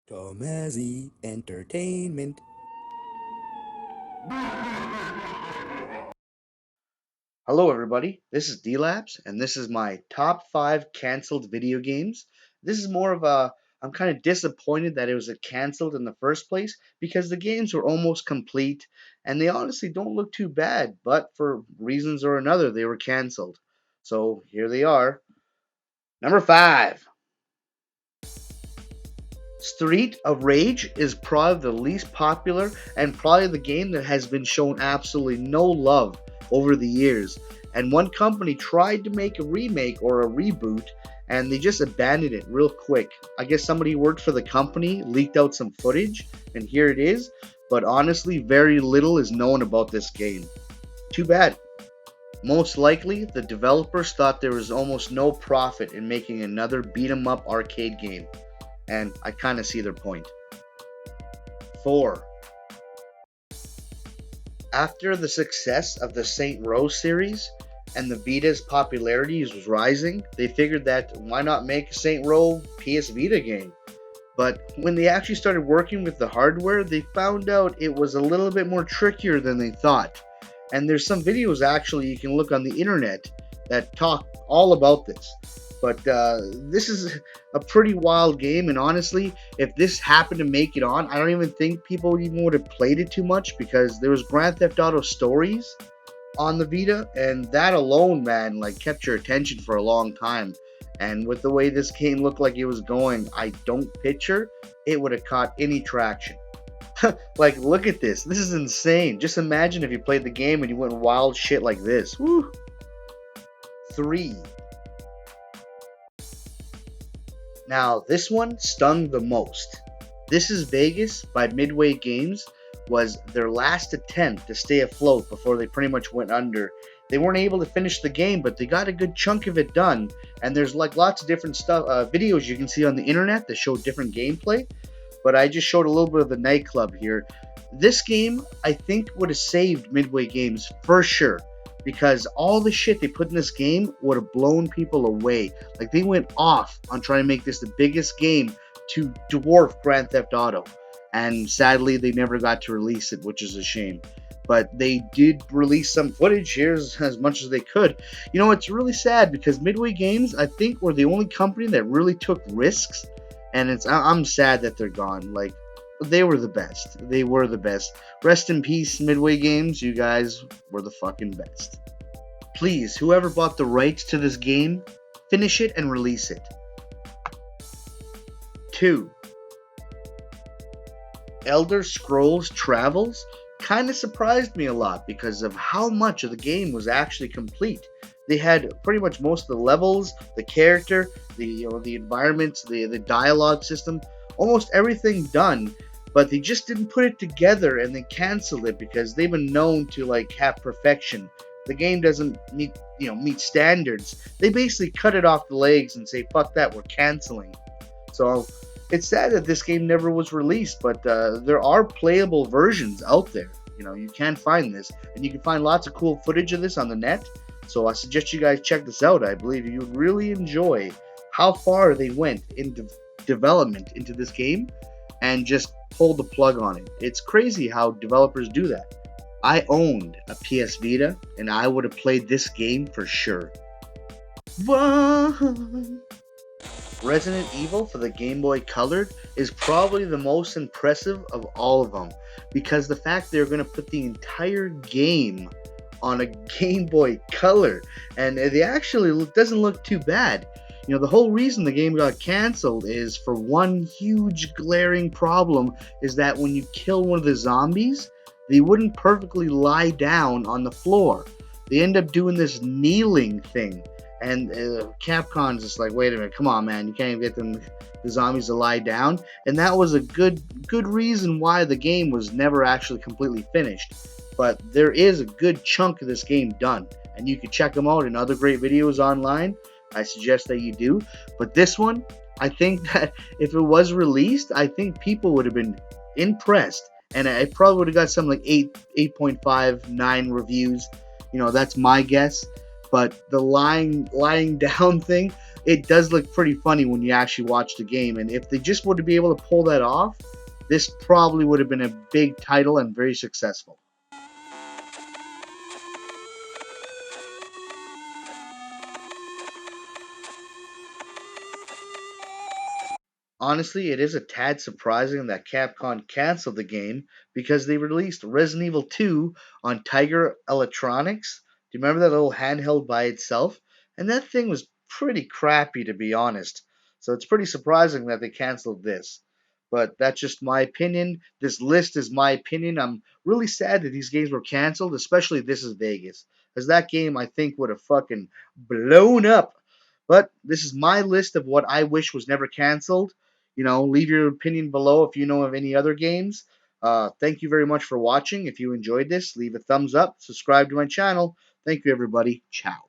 Tomazzi Entertainment. Hello, everybody. This is D-Labs, and this is my top 5 canceled video games. This is more of a. I'm kind of disappointed that it was canceled in the first place because the games were almost complete and they honestly don't look too bad, but for reasons or another, they were canceled. So here they are. Number 5, Street of Rage is probably the least popular and probably the game that has been shown absolutely no love over the years. And one company tried to make a remake or a reboot and they just abandoned it real quick. I guess somebody who worked for the company leaked out some footage and here it is. But honestly, very little is known about this game. Too bad. Most likely, the developers thought there was almost no profit in making another beat 'em up arcade game, and I kind of see their point. 4. After the success of the Saint Row series and the Vita's popularity was rising, they figured that why not make a Saint Row PS Vita game? But when they actually started working with the hardware, they found out it was a little bit more trickier than they thought. And there's some videos actually you can look on the internet that talk all about this. But this is a pretty wild game, and honestly, if this happened to make it on, I don't even think people even would have played it too much because there was Grand Theft Auto Stories on the Vita, and that alone, man, like kept your attention for a long time. And with the way this game looked like it was going, I don't picture it would have caught any traction. Like, look at this. This is insane. Just imagine if you played the game and you went wild shit like this. Woo. 3. Now, this one stung the most. This is Vegas by Midway Games was their last attempt to stay afloat before they pretty much went under. They weren't able to finish the game, but they got a good chunk of it done. And there's like lots of different stuff, videos you can see on the internet that show different gameplay. But I just showed a little bit of the nightclub here. This game, I think, would have saved Midway Games for sure because all the shit they put in this game would have blown people away. Like, they went off on trying to make this the biggest game to dwarf Grand Theft Auto. And sadly, they never got to release it, which is a shame. But they did release some footage here as much as they could. You know, it's really sad because Midway Games, I think, were the only company that really took risks. And I'm sad that they're gone. Like, they were the best. They were the best. Rest in peace, Midway Games. You guys were the fucking best. Please, whoever bought the rights to this game, finish it and release it. 2. Elder Scrolls Travels kind of surprised me a lot because of how much of the game was actually complete. They had pretty much most of the levels, the character, the environments, the dialogue system, almost everything done, but they just didn't put it together and they canceled it because they've been known to like have perfection. The game doesn't meet standards. They basically cut it off the legs and say fuck that, we're canceling. So it's sad that this game never was released, but there are playable versions out there. You know, you can find this, and you can find lots of cool footage of this on the net. So I suggest you guys check this out. I believe you would really enjoy how far they went in development into this game and just pulled the plug on it. It's crazy how developers do that. I owned a PS Vita, and I would have played this game for sure. One. Resident Evil for the Game Boy Color is probably the most impressive of all of them because the fact they're going to put the entire game on a Game Boy Color and it actually doesn't look too bad. You know, the whole reason the game got canceled is for one huge glaring problem is that when you kill one of the zombies, they wouldn't perfectly lie down on the floor. They end up doing this kneeling thing. And Capcom's just like, wait a minute, come on, man, you can't even get the zombies to lie down. And that was a good reason why the game was never actually completely finished. But there is a good chunk of this game done, and you can check them out in other great videos online. I suggest that you do. But this one, I think that if it was released, I think people would have been impressed, and I probably would have got something like 8.5, 9 reviews. You know, that's my guess. But the lying down thing, it does look pretty funny when you actually watch the game. And if they just would be able to pull that off, this probably would have been a big title and very successful. Honestly, it is a tad surprising that Capcom canceled the game because they released Resident Evil 2 on Tiger Electronics. Do you remember that little handheld by itself? And that thing was pretty crappy, to be honest. So it's pretty surprising that they canceled this. But that's just my opinion. This list is my opinion. I'm really sad that these games were canceled, especially This Is Vegas. As that game, I think, would have fucking blown up. But this is my list of what I wish was never canceled. Leave your opinion below if you know of any other games. Thank you very much for watching. If you enjoyed this, leave a thumbs up, subscribe to my channel. Thank you, everybody. Ciao.